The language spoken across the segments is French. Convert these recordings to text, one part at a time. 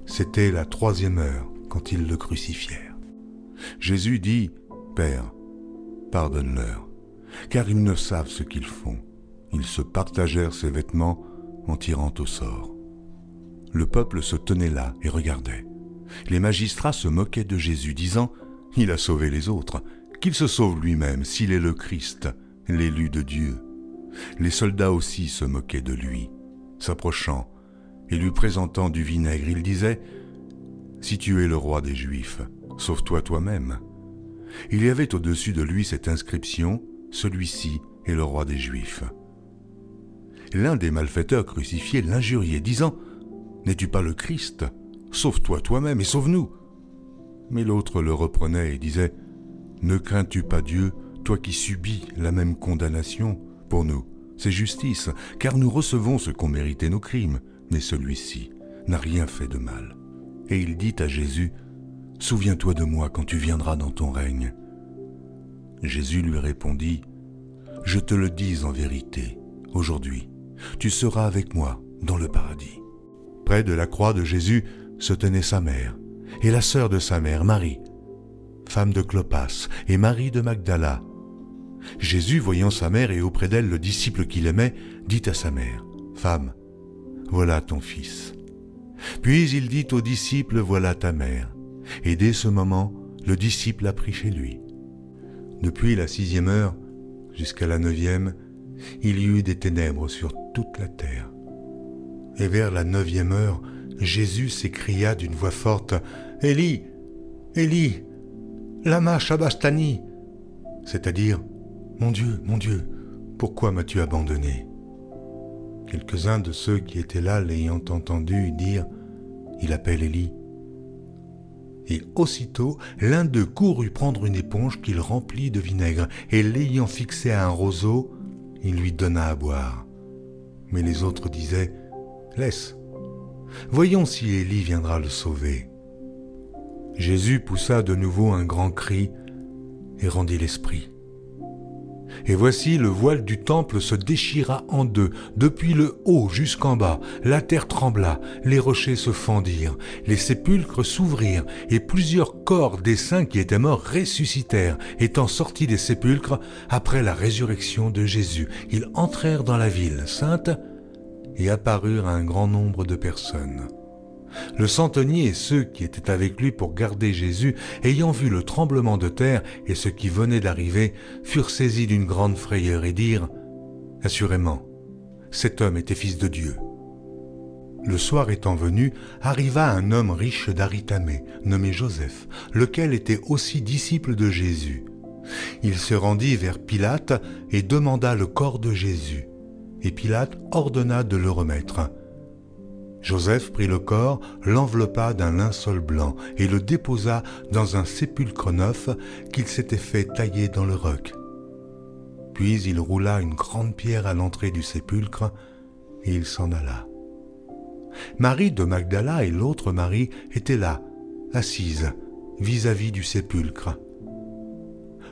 C'était la 3e heure quand ils le crucifièrent. Jésus dit, « Père, pardonne-leur, car ils ne savent ce qu'ils font. » Ils se partagèrent ses vêtements en tirant au sort. Le peuple se tenait là et regardait. Les magistrats se moquaient de Jésus, disant « Il a sauvé les autres, qu'il se sauve lui-même s'il est le Christ, l'élu de Dieu. » Les soldats aussi se moquaient de lui. S'approchant et lui présentant du vinaigre, il disait « Si tu es le roi des Juifs, sauve-toi toi-même. » Il y avait au-dessus de lui cette inscription « Celui-ci est le roi des Juifs. » L'un des malfaiteurs crucifiés l'injuriait, disant « N'es-tu pas le Christ? Sauve-toi toi-même et sauve-nous. » Mais l'autre le reprenait et disait « Ne crains-tu pas Dieu, toi qui subis la même condamnation? Pour nous, c'est justice, car nous recevons ce qu'ont mérité nos crimes, mais celui-ci n'a rien fait de mal. » Et il dit à Jésus « Souviens-toi de moi quand tu viendras dans ton règne. » Jésus lui répondit « Je te le dis en vérité, aujourd'hui, tu seras avec moi dans le paradis. » Près de la croix de Jésus se tenait sa mère et la sœur de sa mère, Marie, femme de Clopas, et Marie de Magdala. Jésus, voyant sa mère et auprès d'elle le disciple qu'il aimait, dit à sa mère, « Femme, voilà ton fils. » Puis il dit au disciple, « Voilà ta mère. » Et dès ce moment, le disciple la prit chez lui. Depuis la 6e heure jusqu'à la 9e, il y eut des ténèbres sur toute la terre. Et vers la 9e heure, Jésus s'écria d'une voix forte, « Élie, Élie, lama sabachthani » c'est-à-dire, « Mon Dieu, pourquoi m'as-tu abandonné ?» Quelques-uns de ceux qui étaient là l'ayant entendu dire, « Il appelle Élie. » Et aussitôt, l'un d'eux courut prendre une éponge qu'il remplit de vinaigre, et l'ayant fixée à un roseau, il lui donna à boire. Mais les autres disaient, « Laisse, voyons si Élie viendra le sauver. » Jésus poussa de nouveau un grand cri et rendit l'esprit. Et voici le voile du temple se déchira en deux, depuis le haut jusqu'en bas. La terre trembla, les rochers se fendirent, les sépulcres s'ouvrirent, et plusieurs corps des saints qui étaient morts ressuscitèrent, étant sortis des sépulcres après la résurrection de Jésus. Ils entrèrent dans la ville sainte et apparurent à un grand nombre de personnes. Le centenier et ceux qui étaient avec lui pour garder Jésus, ayant vu le tremblement de terre et ce qui venait d'arriver, furent saisis d'une grande frayeur et dirent « Assurément, cet homme était fils de Dieu. » Le soir étant venu, arriva un homme riche d'Aritamée, nommé Joseph, lequel était aussi disciple de Jésus. Il se rendit vers Pilate et demanda le corps de Jésus, et Pilate ordonna de le remettre. Joseph prit le corps, l'enveloppa d'un linceul blanc et le déposa dans un sépulcre neuf qu'il s'était fait tailler dans le roc. Puis il roula une grande pierre à l'entrée du sépulcre et il s'en alla. Marie de Magdala et l'autre Marie étaient là, assises, vis-à-vis du sépulcre.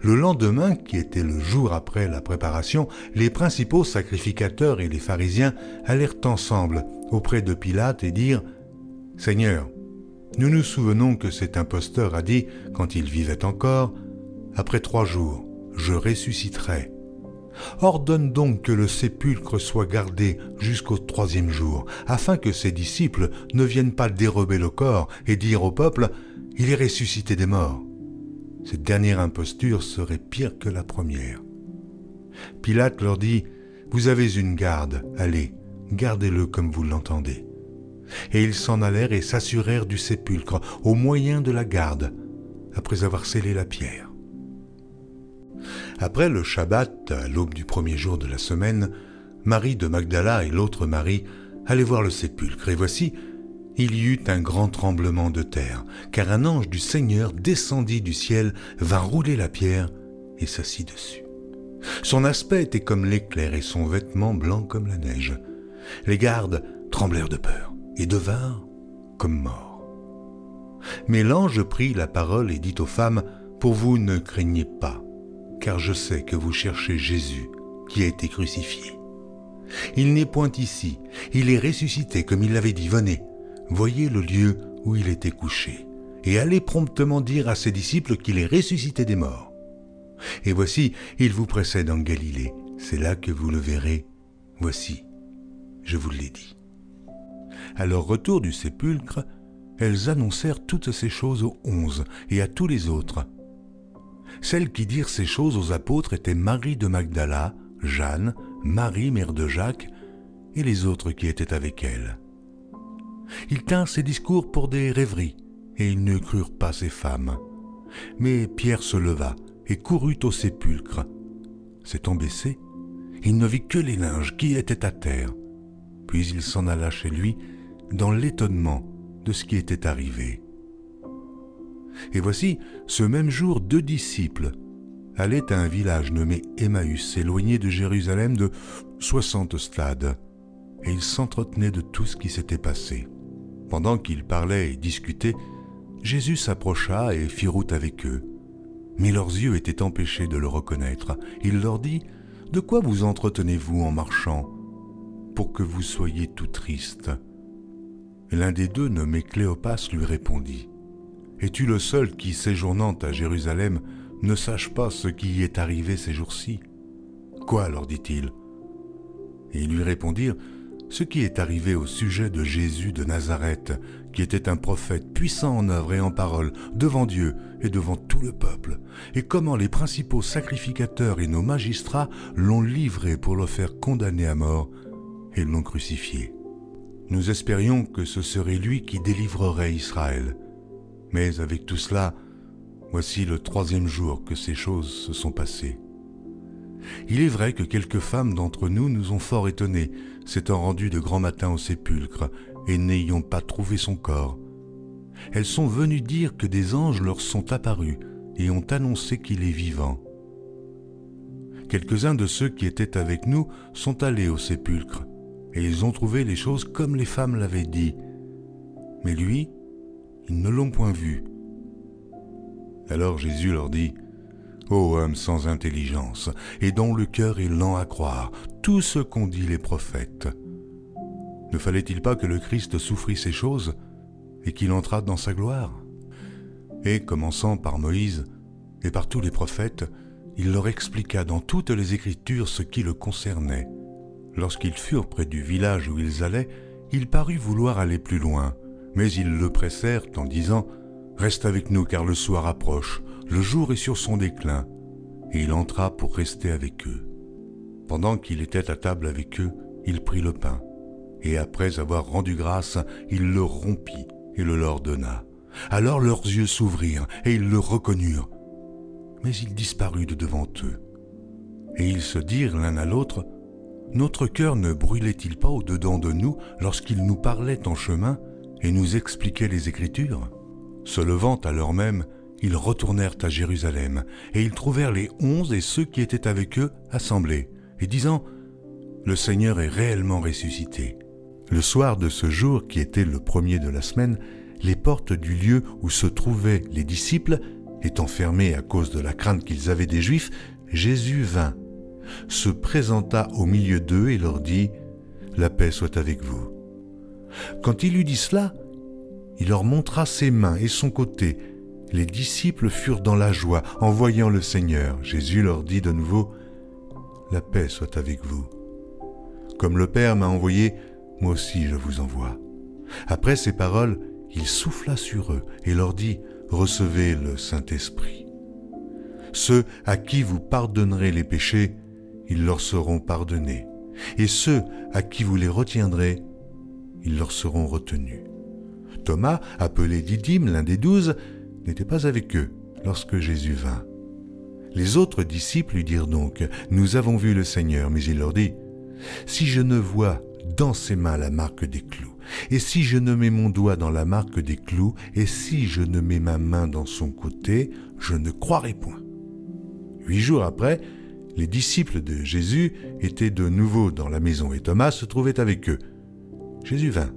Le lendemain, qui était le jour après la préparation, les principaux sacrificateurs et les pharisiens allèrent ensemble auprès de Pilate et dirent « Seigneur, nous nous souvenons que cet imposteur a dit, quand il vivait encore, « Après 3 jours, je ressusciterai. Ordonne donc que le sépulcre soit gardé jusqu'au 3e jour, afin que ses disciples ne viennent pas dérober le corps et dire au peuple « Il est ressuscité des morts. » Cette dernière imposture serait pire que la première. Pilate leur dit « Vous avez une garde, allez, gardez-le comme vous l'entendez. » Et ils s'en allèrent et s'assurèrent du sépulcre au moyen de la garde, après avoir scellé la pierre. Après le Shabbat, à l'aube du 1er jour de la semaine, Marie de Magdala et l'autre Marie allaient voir le sépulcre, et voici, il y eut un grand tremblement de terre, car un ange du Seigneur descendit du ciel, vint rouler la pierre et s'assit dessus. Son aspect était comme l'éclair et son vêtement blanc comme la neige. Les gardes tremblèrent de peur et devinrent comme morts. Mais l'ange prit la parole et dit aux femmes, « Pour vous ne craignez pas, car je sais que vous cherchez Jésus qui a été crucifié. Il n'est point ici, il est ressuscité comme il l'avait dit, venez. Voyez le lieu où il était couché, et allez promptement dire à ses disciples qu'il est ressuscité des morts. Et voici, il vous précède en Galilée, c'est là que vous le verrez. Voici, je vous l'ai dit. À leur retour du sépulcre, elles annoncèrent toutes ces choses aux 11 et à tous les autres. Celles qui dirent ces choses aux apôtres étaient Marie de Magdala, Jeanne, Marie, mère de Jacques, et les autres qui étaient avec elle. Ils tinrent ces discours pour des rêveries, et ils ne crurent pas ces femmes. Mais Pierre se leva et courut au sépulcre. S'étant baissé, il ne vit que les linges qui étaient à terre. Puis il s'en alla chez lui dans l'étonnement de ce qui était arrivé. Et voici, ce même jour, 2 disciples allaient à un village nommé Emmaüs, éloigné de Jérusalem de 60 stades, et ils s'entretenaient de tout ce qui s'était passé. Pendant qu'ils parlaient et discutaient, Jésus s'approcha et fit route avec eux. Mais leurs yeux étaient empêchés de le reconnaître. Il leur dit : « De quoi vous entretenez-vous en marchant, pour que vous soyez tout tristes ?» L'un des deux, nommé Cléopas, lui répondit : « Es-tu le seul qui, séjournant à Jérusalem, ne sache pas ce qui y est arrivé ces jours-ci ? » « Quoi ? leur dit-il. Et ils lui répondirent : « Ce qui est arrivé au sujet de Jésus de Nazareth, qui était un prophète puissant en œuvre et en parole, devant Dieu et devant tout le peuple, et comment les principaux sacrificateurs et nos magistrats l'ont livré pour le faire condamner à mort et l'ont crucifié. Nous espérions que ce serait lui qui délivrerait Israël. Mais avec tout cela, voici le 3e jour que ces choses se sont passées. Il est vrai que quelques femmes d'entre nous nous ont fort étonnés, s'étant rendues de grand matin au sépulcre et n'ayant pas trouvé son corps. Elles sont venues dire que des anges leur sont apparus et ont annoncé qu'il est vivant. Quelques-uns de ceux qui étaient avec nous sont allés au sépulcre, et ils ont trouvé les choses comme les femmes l'avaient dit. Mais lui, ils ne l'ont point vu. Alors Jésus leur dit : « Ô homme sans intelligence, et dont le cœur est lent à croire tout ce qu'ont dit les prophètes. Ne fallait-il pas que le Christ souffrit ces choses, et qu'il entrât dans sa gloire ? Et commençant par Moïse et par tous les prophètes, il leur expliqua dans toutes les Écritures ce qui le concernait. Lorsqu'ils furent près du village où ils allaient, il parut vouloir aller plus loin, mais ils le pressèrent en disant : « Reste avec nous, car le soir approche, le jour est sur son déclin. » Et il entra pour rester avec eux. Pendant qu'il était à table avec eux, il prit le pain, et après avoir rendu grâce, il le rompit et le leur donna. Alors leurs yeux s'ouvrirent, et ils le reconnurent. Mais il disparut de devant eux. Et ils se dirent l'un à l'autre : « Notre cœur ne brûlait-il pas au-dedans de nous lorsqu'il nous parlait en chemin et nous expliquait les Écritures ?» Se levant à l'heure même, ils retournèrent à Jérusalem, et ils trouvèrent les 11 et ceux qui étaient avec eux assemblés, et disant : « Le Seigneur est réellement ressuscité. » Le soir de ce jour, qui était le 1er de la semaine, les portes du lieu où se trouvaient les disciples étant fermées à cause de la crainte qu'ils avaient des Juifs, Jésus vint, se présenta au milieu d'eux et leur dit : « La paix soit avec vous. » Quand il eut dit cela, il leur montra ses mains et son côté. Les disciples furent dans la joie en voyant le Seigneur. Jésus leur dit de nouveau : « La paix soit avec vous. Comme le Père m'a envoyé, moi aussi je vous envoie. » Après ces paroles, il souffla sur eux et leur dit : « Recevez le Saint-Esprit. Ceux à qui vous pardonnerez les péchés, ils leur seront pardonnés. Et ceux à qui vous les retiendrez, ils leur seront retenus. » Thomas, appelé Didyme, l'un des 12, n'était pas avec eux lorsque Jésus vint. Les autres disciples lui dirent donc : « Nous avons vu le Seigneur. » Mais il leur dit : « Si je ne vois dans ses mains la marque des clous, et si je ne mets mon doigt dans la marque des clous, et si je ne mets ma main dans son côté, je ne croirai point. » 8 jours après, les disciples de Jésus étaient de nouveau dans la maison, et Thomas se trouvait avec eux. Jésus vint.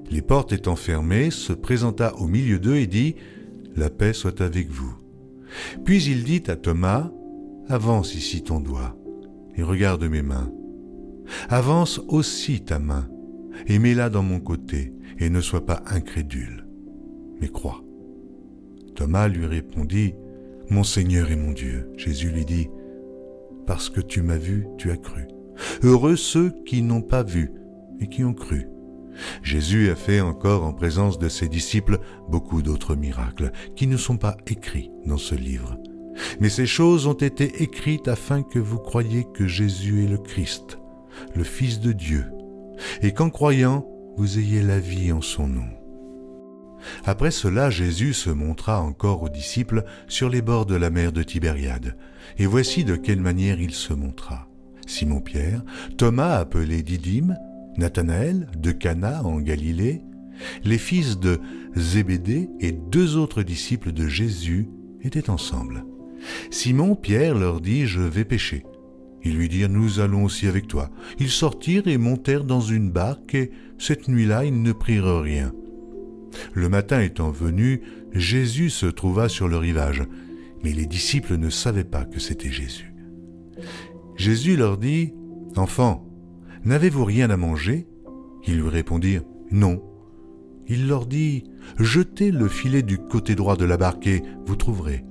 Les portes étant fermées, se présenta au milieu d'eux et dit : « La paix soit avec vous. » Puis il dit à Thomas : « Avance ici ton doigt, et regarde mes mains. Avance aussi ta main, et mets-la dans mon côté, et ne sois pas incrédule, mais crois. Thomas lui répondit, « Mon Seigneur et mon Dieu. » Jésus lui dit, « Parce que tu m'as vu, tu as cru. Heureux ceux qui n'ont pas vu et qui ont cru. » Jésus a fait encore en présence de ses disciples beaucoup d'autres miracles qui ne sont pas écrits dans ce livre. Mais ces choses ont été écrites afin que vous croyiez que Jésus est le Christ, le Fils de Dieu, et qu'en croyant, vous ayez la vie en son nom. Après cela, Jésus se montra encore aux disciples sur les bords de la mer de Tibériade. Et voici de quelle manière il se montra. Simon-Pierre, Thomas appelé Didyme, Nathanaël de Cana en Galilée, les fils de Zébédée et 2 autres disciples de Jésus étaient ensemble. Simon, Pierre leur dit « Je vais pêcher ». Ils lui dirent « Nous allons aussi avec toi ». Ils sortirent et montèrent dans une barque et cette nuit-là, ils ne prirent rien. Le matin étant venu, Jésus se trouva sur le rivage, mais les disciples ne savaient pas que c'était Jésus. Jésus leur dit « Enfants, n'avez-vous rien à manger ?» Ils lui répondirent « Non ». Il leur dit « Jetez le filet du côté droit de la barque et vous trouverez. »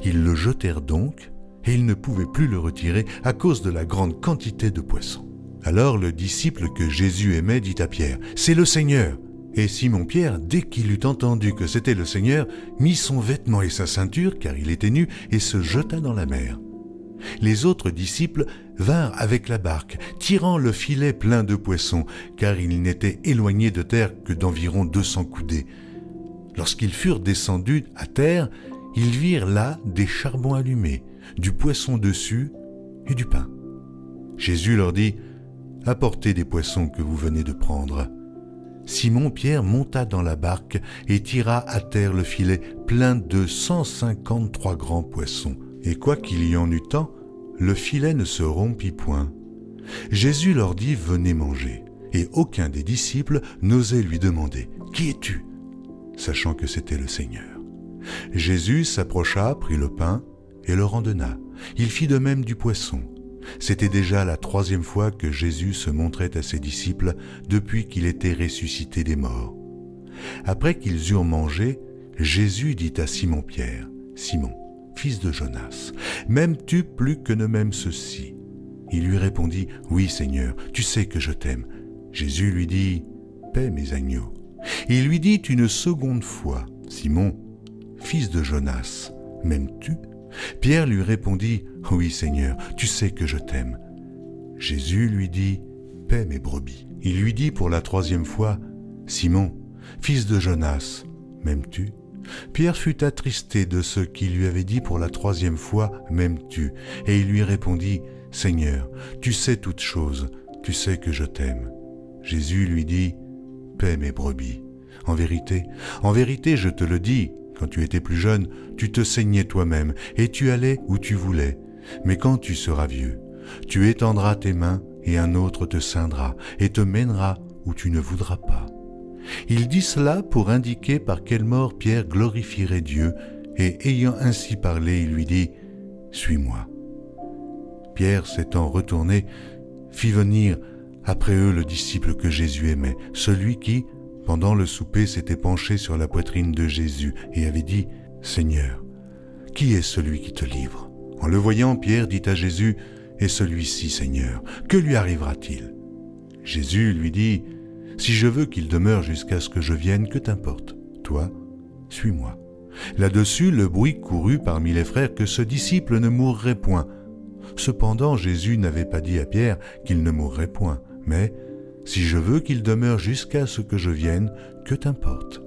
Ils le jetèrent donc, et ils ne pouvaient plus le retirer à cause de la grande quantité de poissons. Alors le disciple que Jésus aimait dit à Pierre « C'est le Seigneur !» Et Simon-Pierre, dès qu'il eut entendu que c'était le Seigneur, mit son vêtement et sa ceinture, car il était nu, et se jeta dans la mer. Les autres disciples vinrent avec la barque, tirant le filet plein de poissons, car ils n'étaient éloignés de terre que d'environ 200 coudées. Lorsqu'ils furent descendus à terre, ils virent là des charbons allumés, du poisson dessus et du pain. Jésus leur dit « Apportez des poissons que vous venez de prendre. » Simon-Pierre monta dans la barque et tira à terre le filet plein de 153 grands poissons. Et quoiqu'il y en eût tant, le filet ne se rompit point. Jésus leur dit « Venez manger ». Et aucun des disciples n'osait lui demander « Qui es-tu » sachant que c'était le Seigneur. Jésus s'approcha, prit le pain et leur en donna. Il fit de même du poisson. C'était déjà la 3e fois que Jésus se montrait à ses disciples depuis qu'il était ressuscité des morts. Après qu'ils eurent mangé, Jésus dit à Simon-Pierre, « Simon, fils de Jonas, m'aimes-tu plus que ne m'aime ceux-ci » Il lui répondit, « Oui, Seigneur, tu sais que je t'aime. » Jésus lui dit, « Paie mes agneaux. » Il lui dit une seconde fois, « Simon, fils de Jonas, m'aimes-tu » Pierre lui répondit, « Oui, Seigneur, tu sais que je t'aime. » Jésus lui dit, « Paie mes brebis. » Il lui dit pour la 3e fois, « Simon, fils de Jonas, m'aimes-tu » Pierre fut attristé de ce qu'il lui avait dit pour la 3e fois, « M'aimes-tu » Et il lui répondit, « Seigneur, tu sais toutes choses, tu sais que je t'aime. » Jésus lui dit, « Paie mes brebis. En vérité, je te le dis, quand tu étais plus jeune, tu te saignais toi-même et tu allais où tu voulais. Mais quand tu seras vieux, tu étendras tes mains et un autre te ceindra et te mènera où tu ne voudras pas. » Il dit cela pour indiquer par quelle mort Pierre glorifierait Dieu, et ayant ainsi parlé, il lui dit « Suis-moi. » Pierre, s'étant retourné, fit venir après eux le disciple que Jésus aimait, celui qui, pendant le souper, s'était penché sur la poitrine de Jésus et avait dit « Seigneur, qui est celui qui te livre ?» En le voyant, Pierre dit à Jésus « Et celui-ci, Seigneur, que lui arrivera-t-il » Jésus lui dit « Si je veux qu'il demeure jusqu'à ce que je vienne, que t'importe? Toi, suis-moi. » Là-dessus, le bruit courut parmi les frères que ce disciple ne mourrait point. Cependant, Jésus n'avait pas dit à Pierre qu'il ne mourrait point, mais « Si je veux qu'il demeure jusqu'à ce que je vienne, que t'importe »